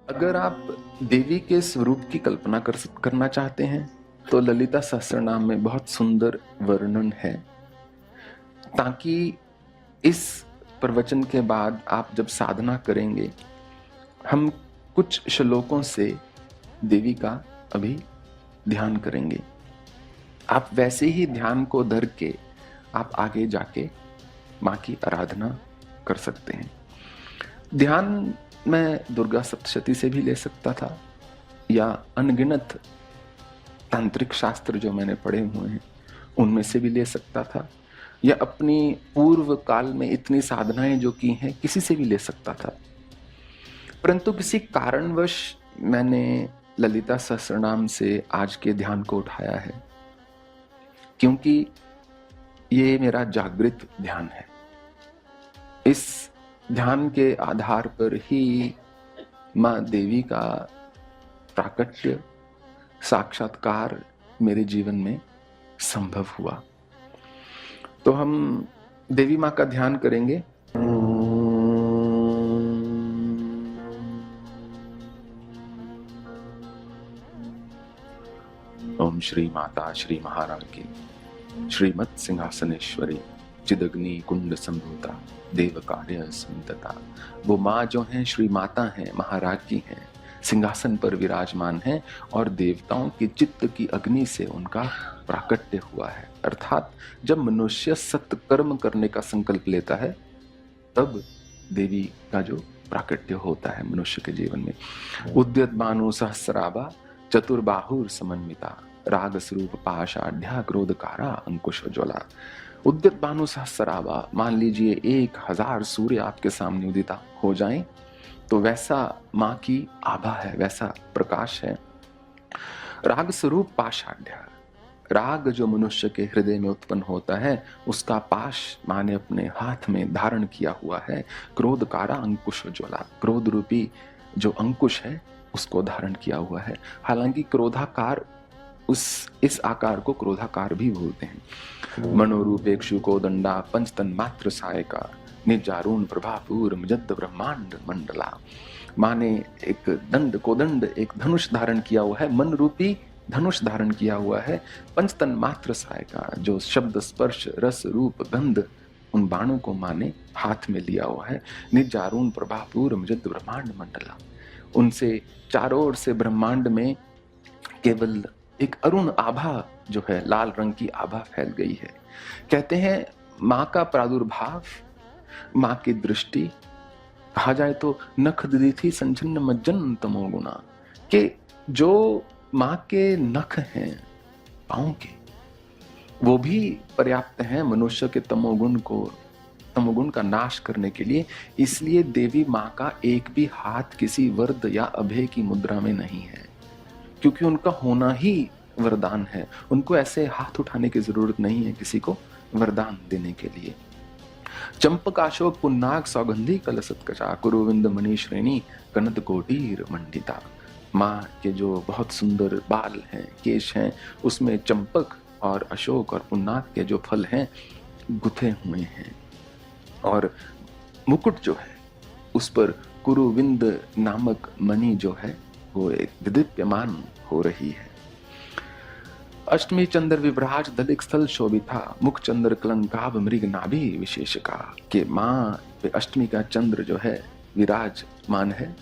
अगर आप देवी के स्वरूप की कल्पना करना चाहते हैं तो ललिता सहस्त्रनाम में बहुत सुंदर वर्णन है, ताकि इस प्रवचन के बाद आप जब साधना करेंगे, हम कुछ श्लोकों से देवी का अभी ध्यान करेंगे। आप वैसे ही ध्यान को धर के आप आगे जाके माँ की आराधना कर सकते हैं। ध्यान मैं दुर्गा सप्तशती से भी ले सकता था, या अनगिनत तांत्रिक शास्त्र जो मैंने पढ़े हुए हैं उनमें से भी ले सकता था, या अपनी पूर्व काल में इतनी साधनाएं जो की हैं किसी से भी ले सकता था। परंतु किसी कारणवश मैंने ललिता सहस्त्रनाम से आज के ध्यान को उठाया है, क्योंकि ये मेरा जागृत ध्यान है। इस ध्यान के आधार पर ही माँ देवी का प्राकट्य, साक्षात्कार मेरे जीवन में संभव हुआ। तो हम देवी माँ का ध्यान करेंगे। ओम श्री माता श्री महाराज्ञी श्रीमत् सिंहासनेश्वरी चिदग्नि कुंड संभूता देव कार्य संतता। वो माँ जो है श्री माता है, महाराज्ञी है, सिंहासन पर विराजमान है और देवताओं की चित्त की अग्नि से उनका प्राकट्य हुआ है। अर्थात जब मनुष्य सत्कर्म करने का संकल्प लेता है तब देवी का जो प्राकट्य होता है मनुष्य के जीवन में। उद्यत बानु सहस्राभा चतुर्बाहुर समन्विता राग स्वरूप पाषाढ़ क्रोधकारा अंकुश ज्वला। उद्यत बानु सहस्राभा, मान लीजिए 1000 सूर्य आपके सामने उदित हो जाएं, तो वैसा माँ की आभा है, वैसा प्रकाश है। राग स्वरूप पाषाढ़, राग जो मनुष्य के हृदय में उत्पन्न होता है उसका पाश माँ ने अपने हाथ में धारण किया हुआ है। क्रोधकारा अंकुश ज्वला, क्रोध रूपी जो अंकुश है उसको धारण किया हुआ है। हालांकि क्रोधाकार इस आकार को क्रोधाकार भी बोलते हैं। मनोरूपेक्षु को दंडा पंचतन मात्र सहायका निजारून प्रभापूर मजद ब्रह्मांड मंडला। माँ ने एक दंड एक धनुष धारण किया हुआ है, मन रूपी धनुष धारण किया हुआ है। पंचतन मात्र सहायका, जो शब्द स्पर्श रस रूप गंध उन बाणों को माँ ने हाथ में लिया हुआ है। निजारून प्रभापूर मजद ब्रह्मांड मंडला, उनसे चारों ओर से ब्रह्मांड में केवल एक अरुण आभा जो है, लाल रंग की आभा फैल गई है। कहते हैं माँ का प्रादुर्भाव, माँ की दृष्टि, कहा जाए तो नख दीथी संचन्न मज्जन तमोगुणा, कि जो माँ के नख हैं पांव के, वो भी पर्याप्त हैं मनुष्य के तमोगुण का नाश करने के लिए। इसलिए देवी माँ का एक भी हाथ किसी वरद या अभय की मुद्रा में नहीं है, क्योंकि उनका होना ही वरदान है। उनको ऐसे हाथ उठाने की जरूरत नहीं है किसी को वरदान देने के लिए। चंपकाशोक पुन्नाग सौगंधी कलसत्कचा कुरुविंद मणि श्रेणी कनद कोटीर मंडिता। माँ के जो बहुत सुंदर बाल हैं, केश हैं, उसमें चंपक और अशोक और पुन्नाग के जो फल हैं गुथे हुए हैं, और मुकुट जो है उस पर कुरुविंद नामक मणि जो है वो एक विदीप्यमान हो रही है। अष्टमी चंद्र विभ्राज दलिक स्थल शोभिता मुख चंद्र कलंकाभ मृग नाभि विशेषका, के माँ पे अष्टमी का चंद्र जो है विराजमान है।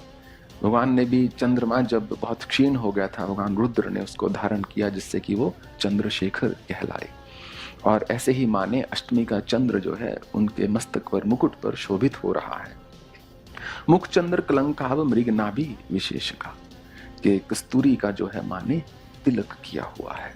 भगवान ने भी चंद्रमा जब बहुत क्षीण हो गया था, भगवान रुद्र ने उसको धारण किया जिससे कि वो चंद्रशेखर कहलाए। और ऐसे ही माँ ने अष्टमी का चंद्र जो है उनके मस्तक पर मुकुट पर शोभित हो रहा है। मुख चंद्र कलंकाभ मृग नाभि विशेषका, के कस्तूरी का जो है माँ ने तिलक किया हुआ है।